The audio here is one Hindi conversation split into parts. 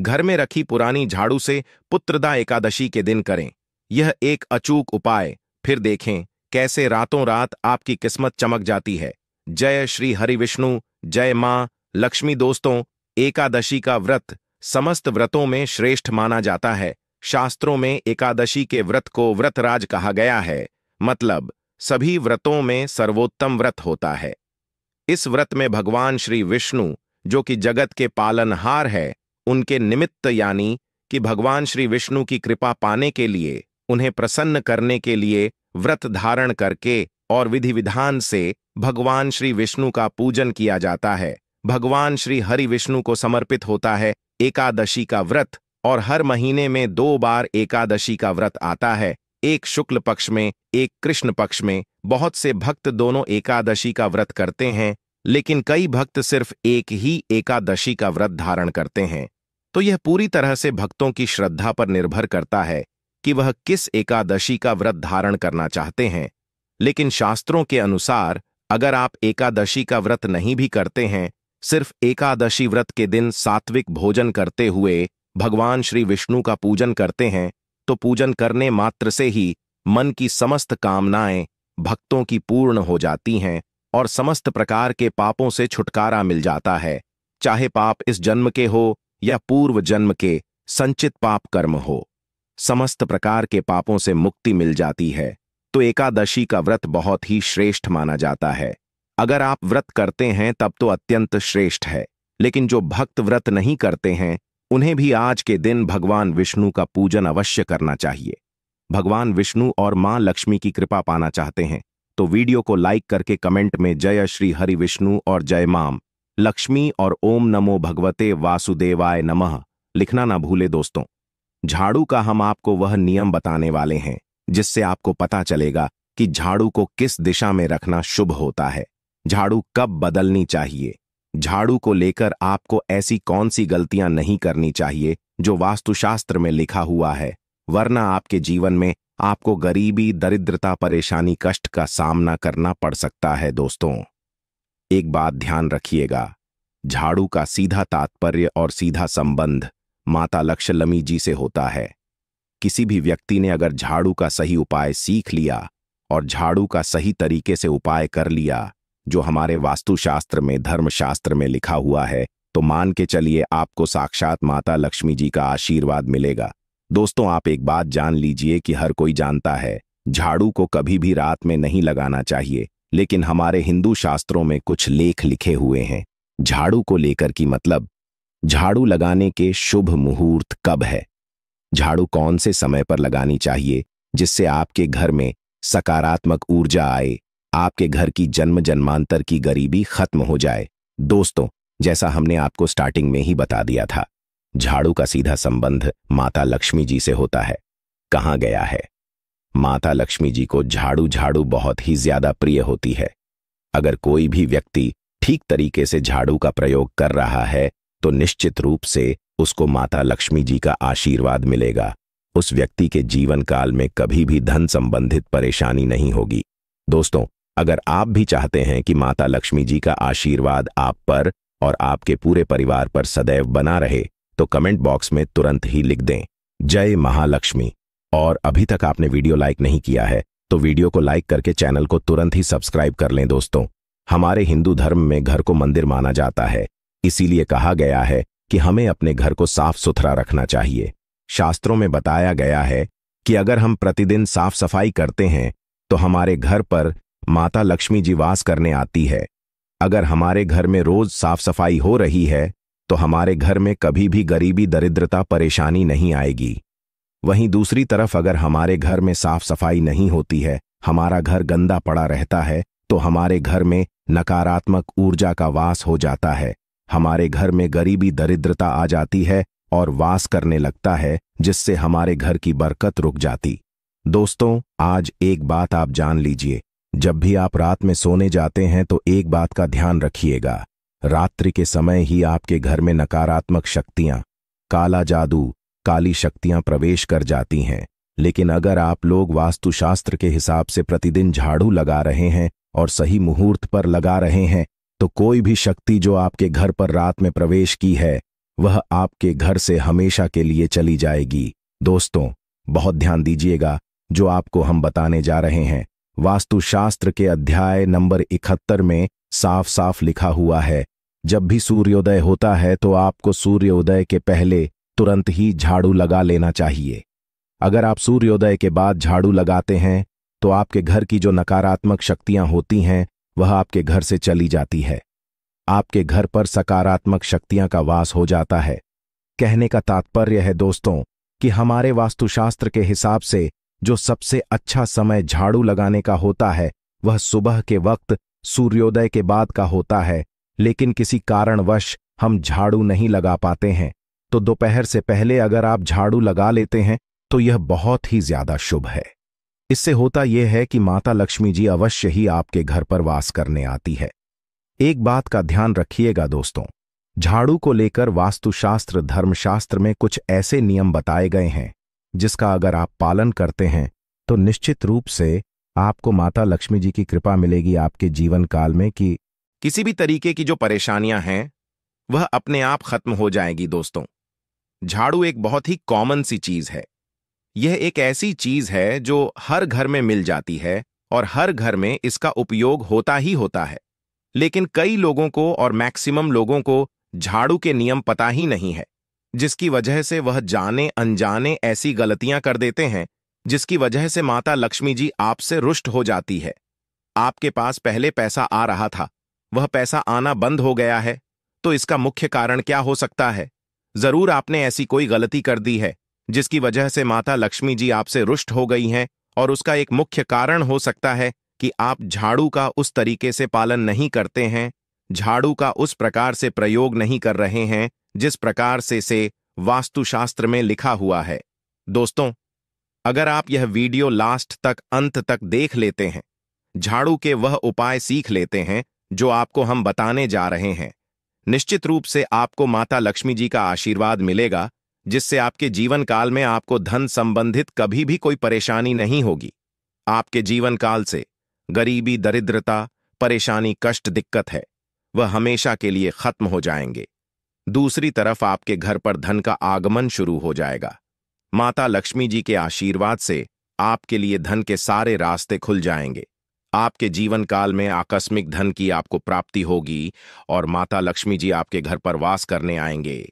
घर में रखी पुरानी झाड़ू से पुत्रदा एकादशी के दिन करें। यह एक अचूक उपाय, फिर देखें कैसे रातों रात आपकी किस्मत चमक जाती है। जय श्री हरि विष्णु, जय मां लक्ष्मी। दोस्तों, एकादशी का व्रत समस्त व्रतों में श्रेष्ठ माना जाता है। शास्त्रों में एकादशी के व्रत को व्रतराज कहा गया है, मतलब सभी व्रतों में सर्वोत्तम व्रत होता है। इस व्रत में भगवान श्री विष्णु, जो कि जगत के पालनहार है, उनके निमित्त यानी कि भगवान श्री विष्णु की कृपा पाने के लिए, उन्हें प्रसन्न करने के लिए व्रत धारण करके और विधि विधान से भगवान श्री विष्णु का पूजन किया जाता है। भगवान श्री हरि विष्णु को समर्पित होता है एकादशी का व्रत, और हर महीने में 2 बार एकादशी का व्रत आता है, एक शुक्ल पक्ष में, एक कृष्ण पक्ष में। बहुत से भक्त दोनों एकादशी का व्रत करते हैं, लेकिन कई भक्त सिर्फ एक ही एकादशी का व्रत धारण करते हैं। तो यह पूरी तरह से भक्तों की श्रद्धा पर निर्भर करता है कि वह किस एकादशी का व्रत धारण करना चाहते हैं। लेकिन शास्त्रों के अनुसार अगर आप एकादशी का व्रत नहीं भी करते हैं, सिर्फ एकादशी व्रत के दिन सात्विक भोजन करते हुए भगवान श्री विष्णु का पूजन करते हैं, तो पूजन करने मात्र से ही मन की समस्त कामनाएं भक्तों की पूर्ण हो जाती हैं और समस्त प्रकार के पापों से छुटकारा मिल जाता है। चाहे पाप इस जन्म के हो या पूर्व जन्म के संचित पाप कर्म हो, समस्त प्रकार के पापों से मुक्ति मिल जाती है। तो एकादशी का व्रत बहुत ही श्रेष्ठ माना जाता है। अगर आप व्रत करते हैं तब तो अत्यंत श्रेष्ठ है, लेकिन जो भक्त व्रत नहीं करते हैं, उन्हें भी आज के दिन भगवान विष्णु का पूजन अवश्य करना चाहिए। भगवान विष्णु और मां लक्ष्मी की कृपा पाना चाहते हैं तो वीडियो को लाइक करके कमेंट में जय श्री हरि विष्णु और जय मां लक्ष्मी और ओम नमो भगवते वासुदेवाय नमः लिखना ना भूले। दोस्तों, झाड़ू का हम आपको वह नियम बताने वाले हैं जिससे आपको पता चलेगा कि झाड़ू को किस दिशा में रखना शुभ होता है, झाड़ू कब बदलनी चाहिए, झाड़ू को लेकर आपको ऐसी कौन सी गलतियां नहीं करनी चाहिए जो वास्तुशास्त्र में लिखा हुआ है, वरना आपके जीवन में आपको गरीबी, दरिद्रता, परेशानी, कष्ट का सामना करना पड़ सकता है। दोस्तों, एक बात ध्यान रखिएगा, झाड़ू का सीधा तात्पर्य और सीधा संबंध माता लक्ष्मी जी से होता है। किसी भी व्यक्ति ने अगर झाड़ू का सही उपाय सीख लिया और झाड़ू का सही तरीके से उपाय कर लिया जो हमारे वास्तुशास्त्र में, धर्मशास्त्र में लिखा हुआ है, तो मान के चलिए आपको साक्षात माता लक्ष्मी जी का आशीर्वाद मिलेगा। दोस्तों, आप एक बात जान लीजिए कि हर कोई जानता है झाड़ू को कभी भी रात में नहीं लगाना चाहिए, लेकिन हमारे हिंदू शास्त्रों में कुछ लेख लिखे हुए हैं झाड़ू को लेकर की, मतलब झाड़ू लगाने के शुभ मुहूर्त कब है, झाड़ू कौन से समय पर लगानी चाहिए जिससे आपके घर में सकारात्मक ऊर्जा आए, आपके घर की जन्म जन्मांतर की गरीबी खत्म हो जाए। दोस्तों, जैसा हमने आपको स्टार्टिंग में ही बता दिया था, झाड़ू का सीधा संबंध माता लक्ष्मी जी से होता है। कहाँ गया है? माता लक्ष्मी जी को झाड़ू बहुत ही ज्यादा प्रिय होती है। अगर कोई भी व्यक्ति ठीक तरीके से झाड़ू का प्रयोग कर रहा है तो निश्चित रूप से उसको माता लक्ष्मी जी का आशीर्वाद मिलेगा। उस व्यक्ति के जीवन काल में कभी भी धन संबंधित परेशानी नहीं होगी। दोस्तों, अगर आप भी चाहते हैं कि माता लक्ष्मी जी का आशीर्वाद आप पर और आपके पूरे परिवार पर सदैव बना रहे, तो कमेंट बॉक्स में तुरंत ही लिख दें जय महालक्ष्मी। और अभी तक आपने वीडियो लाइक नहीं किया है तो वीडियो को लाइक करके चैनल को तुरंत ही सब्सक्राइब कर लें। दोस्तों, हमारे हिंदू धर्म में घर को मंदिर माना जाता है, इसीलिए कहा गया है कि हमें अपने घर को साफ सुथरा रखना चाहिए। शास्त्रों में बताया गया है कि अगर हम प्रतिदिन साफ सफाई करते हैं तो हमारे घर पर माता लक्ष्मी जी वास करने आती है। अगर हमारे घर में रोज साफ सफाई हो रही है तो हमारे घर में कभी भी गरीबी, दरिद्रता, परेशानी नहीं आएगी। वहीं दूसरी तरफ अगर हमारे घर में साफ सफाई नहीं होती है, हमारा घर गंदा पड़ा रहता है, तो हमारे घर में नकारात्मक ऊर्जा का वास हो जाता है, हमारे घर में गरीबी, दरिद्रता आ जाती है और वास करने लगता है, जिससे हमारे घर की बरकत रुक जाती। दोस्तों, आज एक बात आप जान लीजिए, जब भी आप रात में सोने जाते हैं तो एक बात का ध्यान रखिएगा, रात्रि के समय ही आपके घर में नकारात्मक शक्तियां, काला जादू, काली शक्तियां प्रवेश कर जाती हैं। लेकिन अगर आप लोग वास्तुशास्त्र के हिसाब से प्रतिदिन झाड़ू लगा रहे हैं और सही मुहूर्त पर लगा रहे हैं, तो कोई भी शक्ति जो आपके घर पर रात में प्रवेश की है, वह आपके घर से हमेशा के लिए चली जाएगी। दोस्तों, बहुत ध्यान दीजिएगा, जो आपको हम बताने जा रहे हैं वास्तुशास्त्र के अध्याय नंबर 71 में साफ साफ लिखा हुआ है। जब भी सूर्योदय होता है तो आपको सूर्योदय के पहले तुरंत ही झाड़ू लगा लेना चाहिए। अगर आप सूर्योदय के बाद झाड़ू लगाते हैं तो आपके घर की जो नकारात्मक शक्तियां होती हैं वह आपके घर से चली जाती है। आपके घर पर सकारात्मक शक्तियां का वास हो जाता है। कहने का तात्पर्य है दोस्तों कि हमारे वास्तुशास्त्र के हिसाब से जो सबसे अच्छा समय झाड़ू लगाने का होता है वह सुबह के वक्त सूर्योदय के बाद का होता है, लेकिन किसी कारणवश हम झाड़ू नहीं लगा पाते हैं तो दोपहर से पहले अगर आप झाड़ू लगा लेते हैं तो यह बहुत ही ज्यादा शुभ है। इससे होता यह है कि माता लक्ष्मी जी अवश्य ही आपके घर पर वास करने आती है। एक बात का ध्यान रखिएगा दोस्तों, झाड़ू को लेकर वास्तुशास्त्र धर्मशास्त्र में कुछ ऐसे नियम बताए गए हैं जिसका अगर आप पालन करते हैं तो निश्चित रूप से आपको माता लक्ष्मी जी की कृपा मिलेगी आपके जीवन काल में कि किसी भी तरीके की जो परेशानियां हैं वह अपने आप खत्म हो जाएगी। दोस्तों, झाड़ू एक बहुत ही कॉमन सी चीज है। यह एक ऐसी चीज है जो हर घर में मिल जाती है और हर घर में इसका उपयोग होता ही होता है, लेकिन कई लोगों को और मैक्सिमम लोगों को झाड़ू के नियम पता ही नहीं है, जिसकी वजह से वह जाने अनजाने ऐसी गलतियां कर देते हैं जिसकी वजह से माता लक्ष्मी जी आपसे रुष्ट हो जाती है। आपके पास पहले पैसा आ रहा था, वह पैसा आना बंद हो गया है, तो इसका मुख्य कारण क्या हो सकता है? जरूर आपने ऐसी कोई गलती कर दी है जिसकी वजह से माता लक्ष्मी जी आपसे रुष्ट हो गई हैं, और उसका एक मुख्य कारण हो सकता है कि आप झाड़ू का उस तरीके से पालन नहीं करते हैं, झाड़ू का उस प्रकार से प्रयोग नहीं कर रहे हैं जिस प्रकार से वास्तुशास्त्र में लिखा हुआ है। दोस्तों, अगर आप यह वीडियो लास्ट तक अंत तक देख लेते हैं, झाड़ू के वह उपाय सीख लेते हैं जो आपको हम बताने जा रहे हैं, निश्चित रूप से आपको माता लक्ष्मी जी का आशीर्वाद मिलेगा, जिससे आपके जीवन काल में आपको धन संबंधित कभी भी कोई परेशानी नहीं होगी। आपके जीवन काल से गरीबी, दरिद्रता, परेशानी, कष्ट, दिक्कत है वह हमेशा के लिए खत्म हो जाएंगे। दूसरी तरफ आपके घर पर धन का आगमन शुरू हो जाएगा। माता लक्ष्मी जी के आशीर्वाद से आपके लिए धन के सारे रास्ते खुल जाएंगे। आपके जीवन काल में आकस्मिक धन की आपको प्राप्ति होगी और माता लक्ष्मी जी आपके घर पर वास करने आएंगे।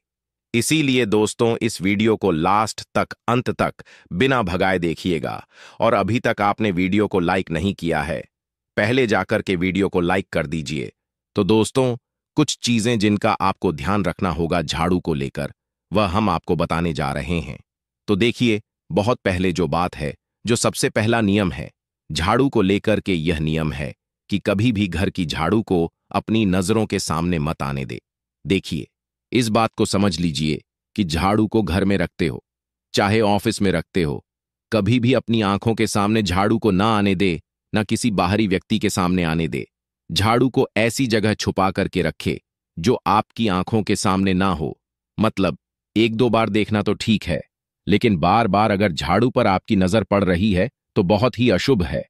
इसीलिए दोस्तों, इस वीडियो को लास्ट तक अंत तक बिना भगाए देखिएगा, और अभी तक आपने वीडियो को लाइक नहीं किया है, पहले जाकर के वीडियो को लाइक कर दीजिए। तो दोस्तों, कुछ चीजें जिनका आपको ध्यान रखना होगा झाड़ू को लेकर, वह हम आपको बताने जा रहे हैं। तो देखिए, बहुत पहले जो बात है, जो सबसे पहला नियम है झाड़ू को लेकर के, यह नियम है कि कभी भी घर की झाड़ू को अपनी नजरों के सामने मत आने दे। देखिए, इस बात को समझ लीजिए कि झाड़ू को घर में रखते हो चाहे ऑफिस में रखते हो, कभी भी अपनी आंखों के सामने झाड़ू को ना आने दे, ना किसी बाहरी व्यक्ति के सामने आने दे। झाड़ू को ऐसी जगह छुपा करके रखे जो आपकी आंखों के सामने ना हो। मतलब 1-2 बार देखना तो ठीक है, लेकिन बार बार अगर झाड़ू पर आपकी नजर पड़ रही है तो बहुत ही अशुभ है।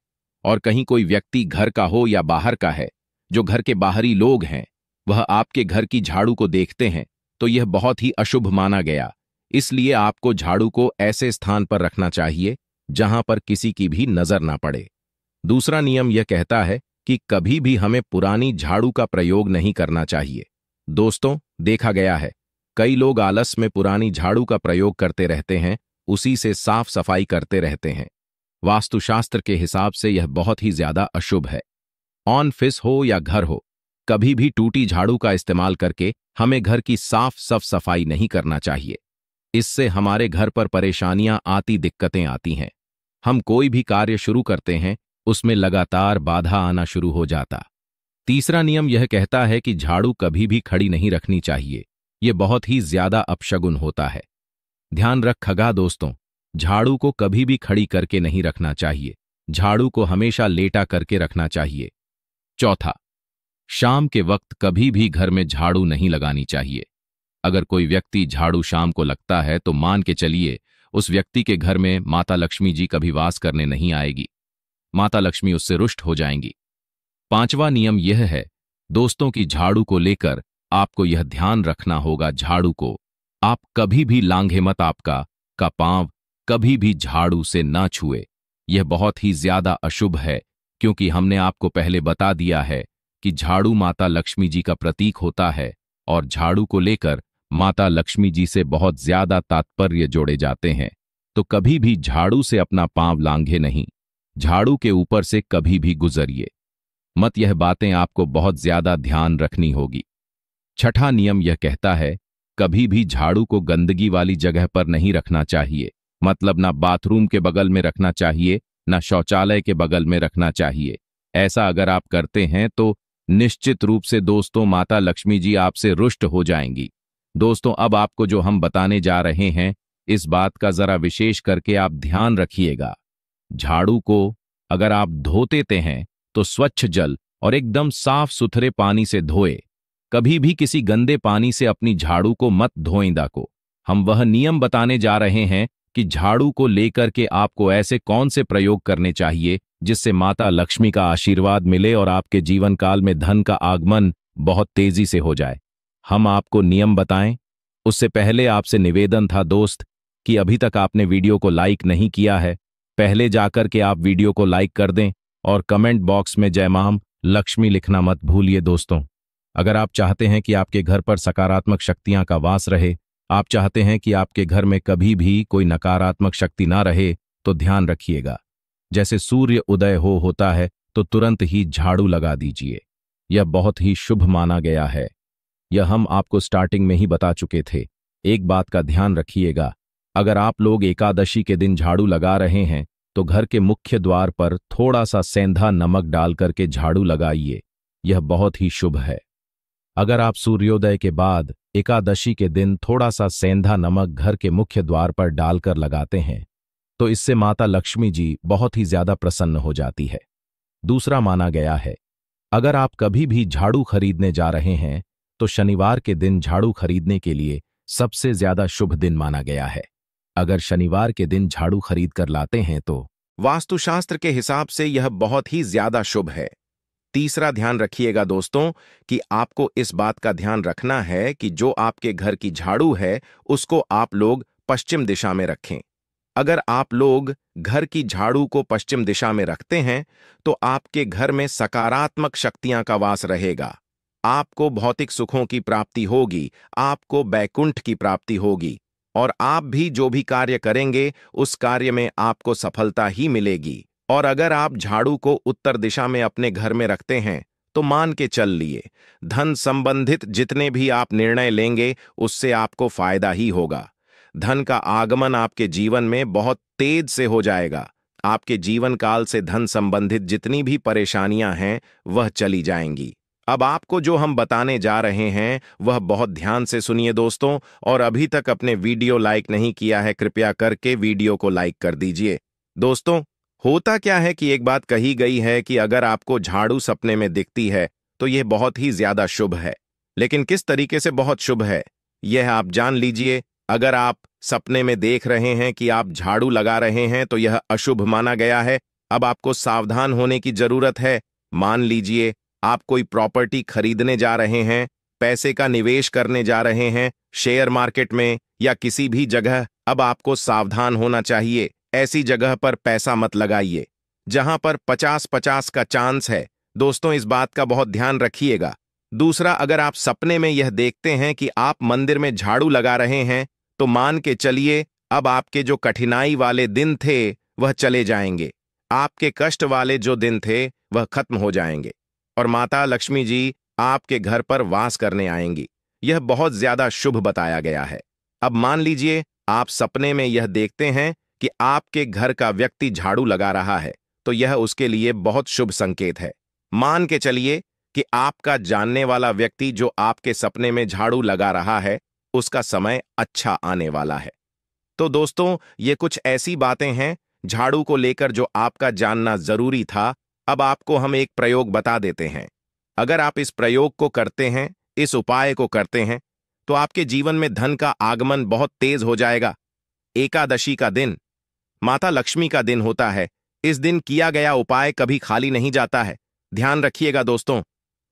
और कहीं कोई व्यक्ति घर का हो या बाहर का है, जो घर के बाहरी लोग हैं, वह आपके घर की झाड़ू को देखते हैं तो यह बहुत ही अशुभ माना गया। इसलिए आपको झाड़ू को ऐसे स्थान पर रखना चाहिए जहां पर किसी की भी नजर ना पड़े। दूसरा नियम यह कहता है कि कभी भी हमें पुरानी झाड़ू का प्रयोग नहीं करना चाहिए। दोस्तों, देखा गया है कई लोग आलस में पुरानी झाड़ू का प्रयोग करते रहते हैं, उसी से साफ सफाई करते रहते हैं। वास्तुशास्त्र के हिसाब से यह बहुत ही ज्यादा अशुभ है। ऑफिस हो या घर हो, कभी भी टूटी झाड़ू का इस्तेमाल करके हमें घर की साफ सफाई नहीं करना चाहिए। इससे हमारे घर पर परेशानियां आती, दिक्कतें आती हैं। हम कोई भी कार्य शुरू करते हैं, उसमें लगातार बाधा आना शुरू हो जाता। तीसरा नियम यह कहता है कि झाड़ू कभी भी खड़ी नहीं रखनी चाहिए। यह बहुत ही ज्यादा अपशगुन होता है। ध्यान रखिएगा दोस्तों, झाड़ू को कभी भी खड़ी करके नहीं रखना चाहिए। झाड़ू को हमेशा लेटा करके रखना चाहिए। चौथा, शाम के वक्त कभी भी घर में झाड़ू नहीं लगानी चाहिए। अगर कोई व्यक्ति झाड़ू शाम को लगता है तो मान के चलिए उस व्यक्ति के घर में माता लक्ष्मी जी कभी वास करने नहीं आएगी। माता लक्ष्मी उससे रुष्ट हो जाएंगी। पांचवा नियम यह है दोस्तों कि झाड़ू को लेकर आपको यह ध्यान रखना होगा, झाड़ू को आप कभी भी लांघे मत, आपका का पांव कभी भी झाड़ू से ना छुए। यह बहुत ही ज्यादा अशुभ है, क्योंकि हमने आपको पहले बता दिया है कि झाड़ू माता लक्ष्मी जी का प्रतीक होता है और झाड़ू को लेकर माता लक्ष्मी जी से बहुत ज्यादा तात्पर्य जोड़े जाते हैं। तो कभी भी झाड़ू से अपना पांव लांघे नहीं, झाड़ू के ऊपर से कभी भी गुजरिए मत। यह बातें आपको बहुत ज्यादा ध्यान रखनी होगी। छठा नियम यह कहता है, कभी भी झाड़ू को गंदगी वाली जगह पर नहीं रखना चाहिए। मतलब ना बाथरूम के बगल में रखना चाहिए, ना शौचालय के बगल में रखना चाहिए। ऐसा अगर आप करते हैं तो निश्चित रूप से दोस्तों माता लक्ष्मी जी आपसे रुष्ट हो जाएंगी। दोस्तों अब आपको जो हम बताने जा रहे हैं, इस बात का जरा विशेष करके आप ध्यान रखिएगा। झाड़ू को अगर आप धोते हैं तो स्वच्छ जल और एकदम साफ सुथरे पानी से धोए। कभी भी किसी गंदे पानी से अपनी झाड़ू को मत धोएं। को हम वह नियम बताने जा रहे हैं कि झाड़ू को लेकर के आपको ऐसे कौन से प्रयोग करने चाहिए जिससे माता लक्ष्मी का आशीर्वाद मिले और आपके जीवन काल में धन का आगमन बहुत तेजी से हो जाए। हम आपको नियम बताएं उससे पहले आपसे निवेदन था दोस्त कि अभी तक आपने वीडियो को लाइक नहीं किया है, पहले जाकर के आप वीडियो को लाइक कर दें और कमेंट बॉक्स में जय मां लक्ष्मी लिखना मत भूलिए। दोस्तों अगर आप चाहते हैं कि आपके घर पर सकारात्मक शक्तियां का वास रहे, आप चाहते हैं कि आपके घर में कभी भी कोई नकारात्मक शक्ति ना रहे, तो ध्यान रखिएगा, जैसे सूर्य उदय होता है तो तुरंत ही झाड़ू लगा दीजिए। यह बहुत ही शुभ माना गया है। यह हम आपको स्टार्टिंग में ही बता चुके थे। एक बात का ध्यान रखिएगा, अगर आप लोग एकादशी के दिन झाड़ू लगा रहे हैं तो घर के मुख्य द्वार पर थोड़ा सा सेंधा नमक डाल करके झाड़ू लगाइए। यह बहुत ही शुभ है। अगर आप सूर्योदय के बाद एकादशी के दिन थोड़ा सा सेंधा नमक घर के मुख्य द्वार पर डालकर लगाते हैं तो इससे माता लक्ष्मी जी बहुत ही ज्यादा प्रसन्न हो जाती है। दूसरा माना गया है, अगर आप कभी भी झाड़ू खरीदने जा रहे हैं तो शनिवार के दिन झाड़ू खरीदने के लिए सबसे ज्यादा शुभ दिन माना गया है। अगर शनिवार के दिन झाड़ू खरीद कर लाते हैं तो वास्तुशास्त्र के हिसाब से यह बहुत ही ज्यादा शुभ है। तीसरा ध्यान रखिएगा दोस्तों कि आपको इस बात का ध्यान रखना है कि जो आपके घर की झाड़ू है उसको आप लोग पश्चिम दिशा में रखें। अगर आप लोग घर की झाड़ू को पश्चिम दिशा में रखते हैं तो आपके घर में सकारात्मक शक्तियां का वास रहेगा। आपको भौतिक सुखों की प्राप्ति होगी, आपको बैकुंठ की प्राप्ति होगी और आप भी जो भी कार्य करेंगे उस कार्य में आपको सफलता ही मिलेगी। और अगर आप झाड़ू को उत्तर दिशा में अपने घर में रखते हैं तो मान के चल लिए धन संबंधित जितने भी आप निर्णय लेंगे उससे आपको फायदा ही होगा। धन का आगमन आपके जीवन में बहुत तेज से हो जाएगा। आपके जीवन काल से धन संबंधित जितनी भी परेशानियां हैं वह चली जाएंगी। अब आपको जो हम बताने जा रहे हैं वह बहुत ध्यान से सुनिए दोस्तों, और अभी तक अपने वीडियो लाइक नहीं किया है कृपया करके वीडियो को लाइक कर दीजिए। दोस्तों होता क्या है कि एक बात कही गई है कि अगर आपको झाड़ू सपने में दिखती है तो यह बहुत ही ज्यादा शुभ है। लेकिन किस तरीके से बहुत शुभ है यह आप जान लीजिए। अगर आप सपने में देख रहे हैं कि आप झाड़ू लगा रहे हैं तो यह अशुभ माना गया है। अब आपको सावधान होने की जरूरत है। मान लीजिए आप कोई प्रॉपर्टी खरीदने जा रहे हैं, पैसे का निवेश करने जा रहे हैं शेयर मार्केट में या किसी भी जगह, अब आपको सावधान होना चाहिए। ऐसी जगह पर पैसा मत लगाइए जहां पर 50-50 का चांस है। दोस्तों इस बात का बहुत ध्यान रखिएगा। दूसरा, अगर आप सपने में यह देखते हैं कि आप मंदिर में झाड़ू लगा रहे हैं तो मान के चलिए अब आपके जो कठिनाई वाले दिन थे वह चले जाएंगे। आपके कष्ट वाले जो दिन थे वह खत्म हो जाएंगे और माता लक्ष्मी जी आपके घर पर वास करने आएंगी। यह बहुत ज्यादा शुभ बताया गया है। अब मान लीजिए आप सपने में यह देखते हैं कि आपके घर का व्यक्ति झाड़ू लगा रहा है तो यह उसके लिए बहुत शुभ संकेत है। मान के चलिए कि आपका जानने वाला व्यक्ति जो आपके सपने में झाड़ू लगा रहा है उसका समय अच्छा आने वाला है। तो दोस्तों ये कुछ ऐसी बातें हैं झाड़ू को लेकर जो आपका जानना जरूरी था। अब आपको हम एक प्रयोग बता देते हैं। अगर आप इस प्रयोग को करते हैं, इस उपाय को करते हैं तो आपके जीवन में धन का आगमन बहुत तेज हो जाएगा। एकादशी का दिन माता लक्ष्मी का दिन होता है। इस दिन किया गया उपाय कभी खाली नहीं जाता है। ध्यान रखिएगा दोस्तों।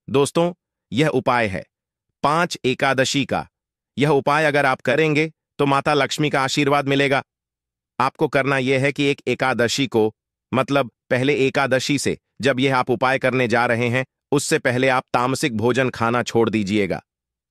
दोस्तों यह उपाय है 5 एकादशी का। यह उपाय अगर आप करेंगे तो माता लक्ष्मी का आशीर्वाद मिलेगा। आपको करना यह है कि एक एकादशी को, मतलब पहले एकादशी से जब यह आप उपाय करने जा रहे हैं, उससे पहले आप तामसिक भोजन खाना छोड़ दीजिएगा।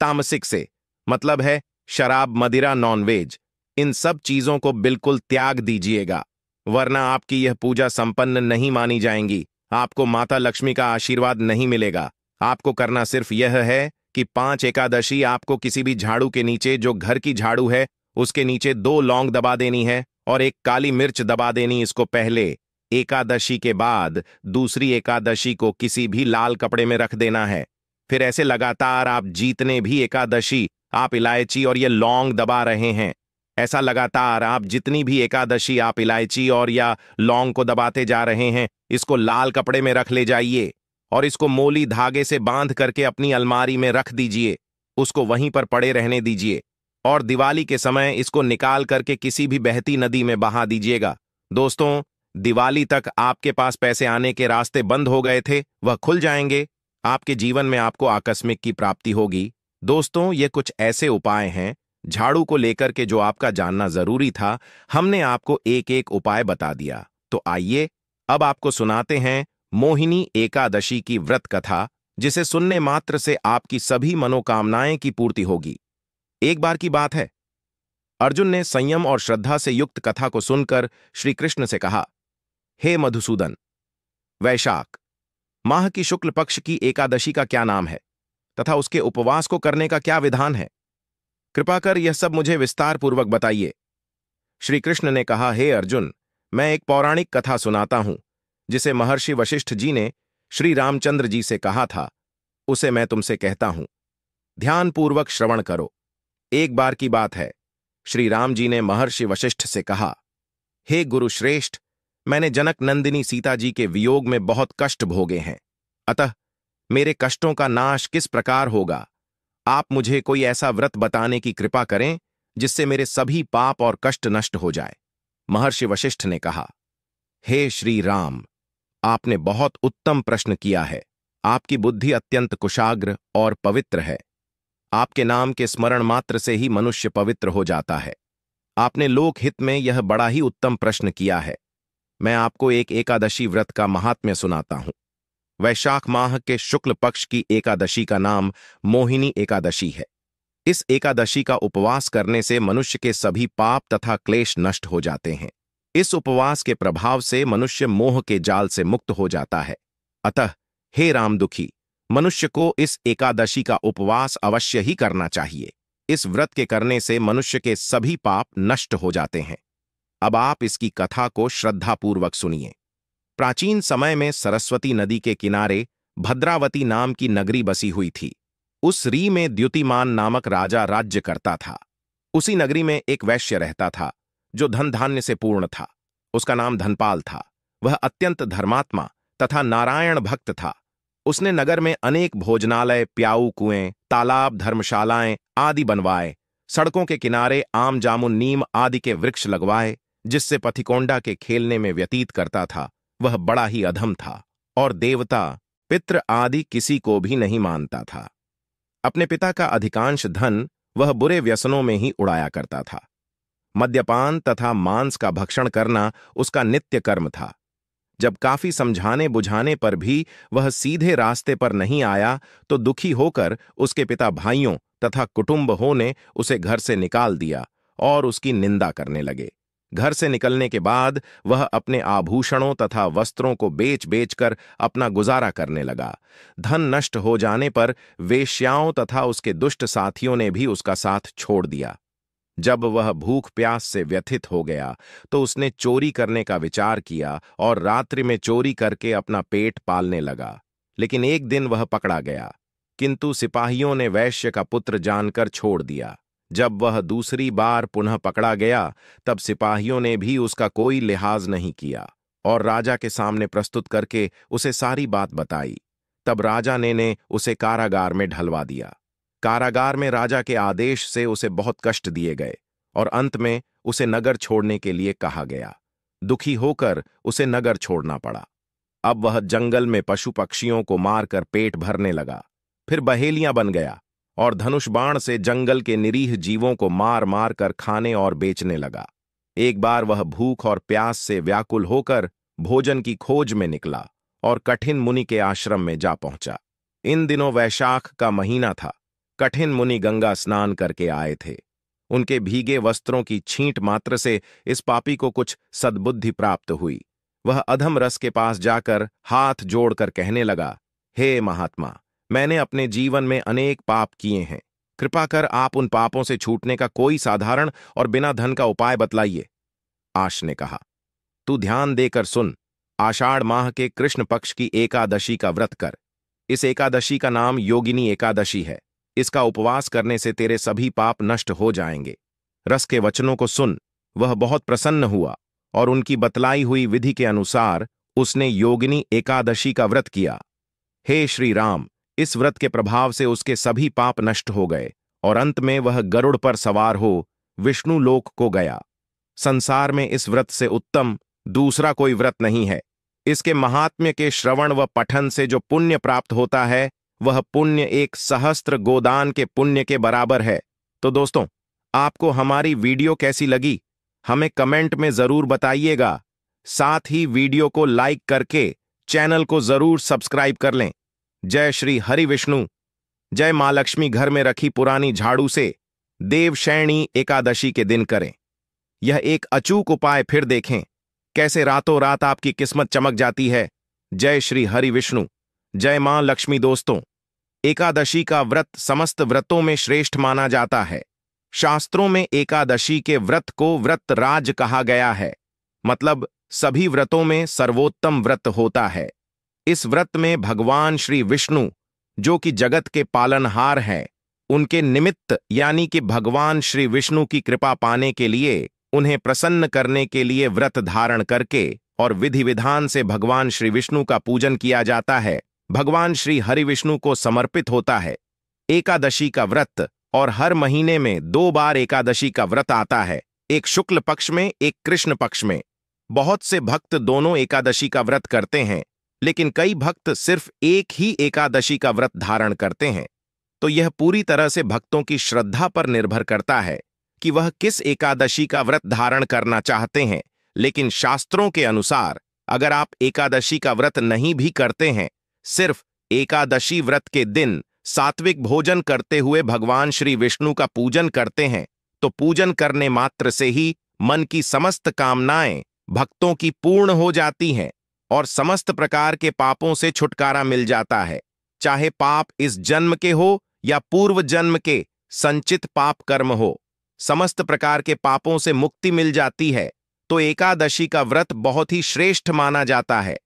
तामसिक से मतलब है शराब, मदिरा, नॉनवेज, इन सब चीजों को बिल्कुल त्याग दीजिएगा, वरना आपकी यह पूजा संपन्न नहीं मानी जाएंगी, आपको माता लक्ष्मी का आशीर्वाद नहीं मिलेगा। आपको करना सिर्फ यह है कि 5 एकादशी आपको किसी भी झाड़ू के नीचे, जो घर की झाड़ू है उसके नीचे 2 लौंग दबा देनी है और एक काली मिर्च दबा देनी। इसको पहले एकादशी के बाद दूसरी एकादशी को किसी भी लाल कपड़े में रख देना है। फिर ऐसे लगातार आप जितने भी एकादशी आप इलायची और ये लौंग दबा रहे हैं, ऐसा लगातार आप जितनी भी एकादशी आप इलायची और या लौंग को दबाते जा रहे हैं, इसको लाल कपड़े में रख ले जाइए और इसको मोली धागे से बांध करके अपनी अलमारी में रख दीजिए। उसको वहीं पर पड़े रहने दीजिए और दिवाली के समय इसको निकाल करके किसी भी बहती नदी में बहा दीजिएगा। दोस्तों, दिवाली तक आपके पास पैसे आने के रास्ते बंद हो गए थे, वह खुल जाएंगे। आपके जीवन में आपको आकस्मिक की प्राप्ति होगी। दोस्तों, ये कुछ ऐसे उपाय हैं झाड़ू को लेकर के जो आपका जानना जरूरी था। हमने आपको एक एक उपाय बता दिया। तो आइए अब आपको सुनाते हैं मोहिनी एकादशी की व्रत कथा, जिसे सुनने मात्र से आपकी सभी मनोकामनाएं की पूर्ति होगी। एक बार की बात है, अर्जुन ने संयम और श्रद्धा से युक्त कथा को सुनकर श्री कृष्ण से कहा, हे मधुसूदन, वैशाख माह की शुक्ल पक्ष की एकादशी का क्या नाम है तथा उसके उपवास को करने का क्या विधान है? कृपा कर यह सब मुझे विस्तार पूर्वक बताइए। श्री कृष्ण ने कहा, हे अर्जुन, मैं एक पौराणिक कथा सुनाता हूं जिसे महर्षि वशिष्ठ जी ने श्री रामचंद्र जी से कहा था, उसे मैं तुमसे कहता हूं, ध्यानपूर्वक श्रवण करो। एक बार की बात है, श्री राम जी ने महर्षि वशिष्ठ से कहा, हे गुरुश्रेष्ठ, मैंने जनक नंदिनी सीता जी के वियोग में बहुत कष्ट भोगे हैं, अतः मेरे कष्टों का नाश किस प्रकार होगा? आप मुझे कोई ऐसा व्रत बताने की कृपा करें जिससे मेरे सभी पाप और कष्ट नष्ट हो जाए। महर्षि वशिष्ठ ने कहा, हे श्री राम, आपने बहुत उत्तम प्रश्न किया है। आपकी बुद्धि अत्यंत कुशाग्र और पवित्र है। आपके नाम के स्मरण मात्र से ही मनुष्य पवित्र हो जाता है। आपने लोकहित में यह बड़ा ही उत्तम प्रश्न किया है। मैं आपको एक एकादशी व्रत का महात्म्य सुनाता हूं। वैशाख माह के शुक्ल पक्ष की एकादशी का नाम मोहिनी एकादशी है। इस एकादशी का उपवास करने से मनुष्य के सभी पाप तथा क्लेश नष्ट हो जाते हैं। इस उपवास के प्रभाव से मनुष्य मोह के जाल से मुक्त हो जाता है। अतः हे रामदुखी, मनुष्य को इस एकादशी का उपवास अवश्य ही करना चाहिए। इस व्रत के करने से मनुष्य के सभी पाप नष्ट हो जाते हैं। अब आप इसकी कथा को श्रद्धापूर्वक सुनिए। प्राचीन समय में सरस्वती नदी के किनारे भद्रावती नाम की नगरी बसी हुई थी। उस री में द्युतिमान नामक राजा राज्य करता था। उसी नगरी में एक वैश्य रहता था जो धन धान्य से पूर्ण था। उसका नाम धनपाल था। वह अत्यंत धर्मात्मा तथा नारायण भक्त था। उसने नगर में अनेक भोजनालय, प्याऊ कुएं, तालाब, धर्मशालाएं आदि बनवाए। सड़कों के किनारे आम, जामुन, नीम आदि के वृक्ष लगवाए, जिससे पथिकोंडा के खेलने में व्यतीत करता था। वह बड़ा ही अधम था और देवता, पितृ आदि किसी को भी नहीं मानता था। अपने पिता का अधिकांश धन वह बुरे व्यसनों में ही उड़ाया करता था। मद्यपान तथा मांस का भक्षण करना उसका नित्य कर्म था। जब काफी समझाने बुझाने पर भी वह सीधे रास्ते पर नहीं आया, तो दुखी होकर उसके पिता भाइयों तथा कुटुंबों ने उसे घर से निकाल दिया और उसकी निंदा करने लगे। घर से निकलने के बाद वह अपने आभूषणों तथा वस्त्रों को बेच बेचकर अपना गुजारा करने लगा। धन नष्ट हो जाने पर वेश्याओं तथा उसके दुष्ट साथियों ने भी उसका साथ छोड़ दिया। जब वह भूख प्यास से व्यथित हो गया तो उसने चोरी करने का विचार किया और रात्रि में चोरी करके अपना पेट पालने लगा। लेकिन एक दिन वह पकड़ा गया, किंतु सिपाहियों ने वैश्य का पुत्र जानकर छोड़ दिया। जब वह दूसरी बार पुनः पकड़ा गया, तब सिपाहियों ने भी उसका कोई लिहाज नहीं किया और राजा के सामने प्रस्तुत करके उसे सारी बात बताई। तब राजा ने उसे कारागार में ढलवा दिया। कारागार में राजा के आदेश से उसे बहुत कष्ट दिए गए और अंत में उसे नगर छोड़ने के लिए कहा गया। दुखी होकर उसे नगर छोड़ना पड़ा। अब वह जंगल में पशु पक्षियों को मारकर पेट भरने लगा। फिर बहेलियां बन गया और धनुष बाण से जंगल के निरीह जीवों को मार मार कर खाने और बेचने लगा। एक बार वह भूख और प्यास से व्याकुल होकर भोजन की खोज में निकला और कठिन मुनि के आश्रम में जा पहुंचा। इन दिनों वैशाख का महीना था। कठिन मुनि गंगा स्नान करके आए थे। उनके भीगे वस्त्रों की छींट मात्र से इस पापी को कुछ सद्बुद्धि प्राप्त हुई। वह अधम रस के पास जाकर हाथ जोड़कर कहने लगा, हे महात्मा, मैंने अपने जीवन में अनेक पाप किए हैं। कृपा कर आप उन पापों से छूटने का कोई साधारण और बिना धन का उपाय बतलाइए। आश ने कहा, तू ध्यान देकर सुन। आषाढ़ माह के कृष्ण पक्ष की एकादशी का व्रत कर। इस एकादशी का नाम योगिनी एकादशी है। इसका उपवास करने से तेरे सभी पाप नष्ट हो जाएंगे। रस के वचनों को सुन। वह बहुत प्रसन्न हुआ और उनकी बतलाई हुई विधि के अनुसार उसने योगिनी एकादशी का व्रत किया। हे श्री राम, इस व्रत के प्रभाव से उसके सभी पाप नष्ट हो गए और अंत में वह गरुड़ पर सवार हो विष्णु लोक को गया। संसार में इस व्रत से उत्तम दूसरा कोई व्रत नहीं है। इसके महात्म्य के श्रवण व पठन से जो पुण्य प्राप्त होता है वह पुण्य 1 सहस्त्र गोदान के पुण्य के बराबर है। तो दोस्तों, आपको हमारी वीडियो कैसी लगी हमें कमेंट में जरूर बताइएगा। साथ ही वीडियो को लाइक करके चैनल को जरूर सब्सक्राइब कर लें। जय श्री हरि विष्णु। जय मां लक्ष्मी घर में रखी पुरानी झाड़ू से देवशयनी एकादशी के दिन करें। यह एक अचूक उपाय, फिर देखें कैसे रातों रात आपकी किस्मत चमक जाती है। जय श्री हरि विष्णु। जय मां लक्ष्मी। दोस्तों, एकादशी का व्रत समस्त व्रतों में श्रेष्ठ माना जाता है। शास्त्रों में एकादशी के व्रत को व्रत राज कहा गया है, मतलब सभी व्रतों में सर्वोत्तम व्रत होता है। इस व्रत में भगवान श्री विष्णु, जो कि जगत के पालनहार हैं, उनके निमित्त यानी कि भगवान श्री विष्णु की कृपा पाने के लिए, उन्हें प्रसन्न करने के लिए व्रत धारण करके और विधि विधान से भगवान श्री विष्णु का पूजन किया जाता है। भगवान श्री हरि विष्णु को समर्पित होता है एकादशी का व्रत। और हर महीने में 2 बार एकादशी का व्रत आता है, एक शुक्ल पक्ष में, एक कृष्ण पक्ष में। बहुत से भक्त दोनों एकादशी का व्रत करते हैं, लेकिन कई भक्त सिर्फ एक ही एकादशी का व्रत धारण करते हैं। तो यह पूरी तरह से भक्तों की श्रद्धा पर निर्भर करता है कि वह किस एकादशी का व्रत धारण करना चाहते हैं। लेकिन शास्त्रों के अनुसार अगर आप एकादशी का व्रत नहीं भी करते हैं, सिर्फ एकादशी व्रत के दिन सात्विक भोजन करते हुए भगवान श्री विष्णु का पूजन करते हैं, तो पूजन करने मात्र से ही मन की समस्त कामनाएं भक्तों की पूर्ण हो जाती हैं और समस्त प्रकार के पापों से छुटकारा मिल जाता है। चाहे पाप इस जन्म के हो या पूर्व जन्म के संचित पाप कर्म हो, समस्त प्रकार के पापों से मुक्ति मिल जाती है। तो एकादशी का व्रत बहुत ही श्रेष्ठ माना जाता है।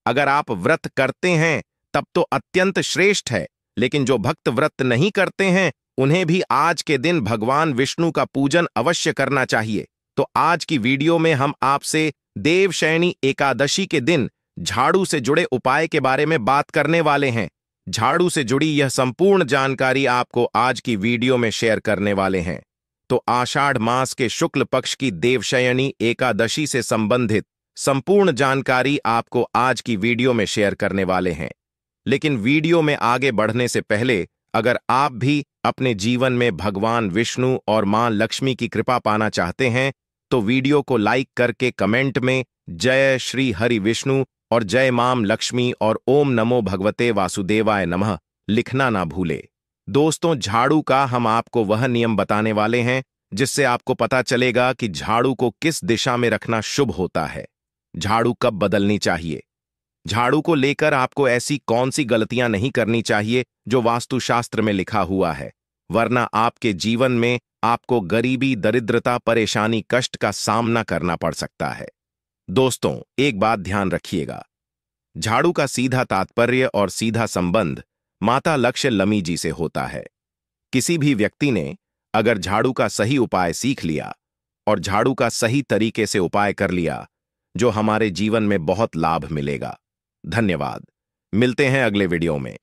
अगर आप व्रत करते हैं तब तो अत्यंत श्रेष्ठ है, लेकिन जो भक्त व्रत नहीं करते हैं उन्हें भी आज के दिन भगवान विष्णु का पूजन अवश्य करना चाहिए। तो आज की वीडियो में हम आपसे देवशयनी एकादशी के दिन झाड़ू से जुड़े उपाय के बारे में बात करने वाले हैं। झाड़ू से जुड़ी यह संपूर्ण जानकारी आपको आज की वीडियो में शेयर करने वाले हैं। तो आषाढ़ मास के शुक्ल पक्ष की देवशयनी एकादशी से संबंधित संपूर्ण जानकारी आपको आज की वीडियो में शेयर करने वाले हैं। लेकिन वीडियो में आगे बढ़ने से पहले अगर आप भी अपने जीवन में भगवान विष्णु और मां लक्ष्मी की कृपा पाना चाहते हैं तो वीडियो को लाइक करके कमेंट में जय श्री हरि विष्णु और जय मां लक्ष्मी और ओम नमो भगवते वासुदेवाय नमः लिखना ना भूले। दोस्तों, झाड़ू का हम आपको वह नियम बताने वाले हैं जिससे आपको पता चलेगा कि झाड़ू को किस दिशा में रखना शुभ होता है, झाड़ू कब बदलनी चाहिए। झाड़ू को लेकर आपको ऐसी कौन सी गलतियां नहीं करनी चाहिए जो वास्तुशास्त्र में लिखा हुआ है, वरना आपके जीवन में आपको गरीबी, दरिद्रता, परेशानी, कष्ट का सामना करना पड़ सकता है। दोस्तों, एक बात ध्यान रखिएगा, झाड़ू का सीधा तात्पर्य और सीधा संबंध माता लक्ष्य लमी जी से होता है। किसी भी व्यक्ति ने अगर झाड़ू का सही उपाय सीख लिया और झाड़ू का सही तरीके से उपाय कर लिया, जो हमारे जीवन में बहुत लाभ मिलेगा। धन्यवाद। मिलते हैं अगले वीडियो में।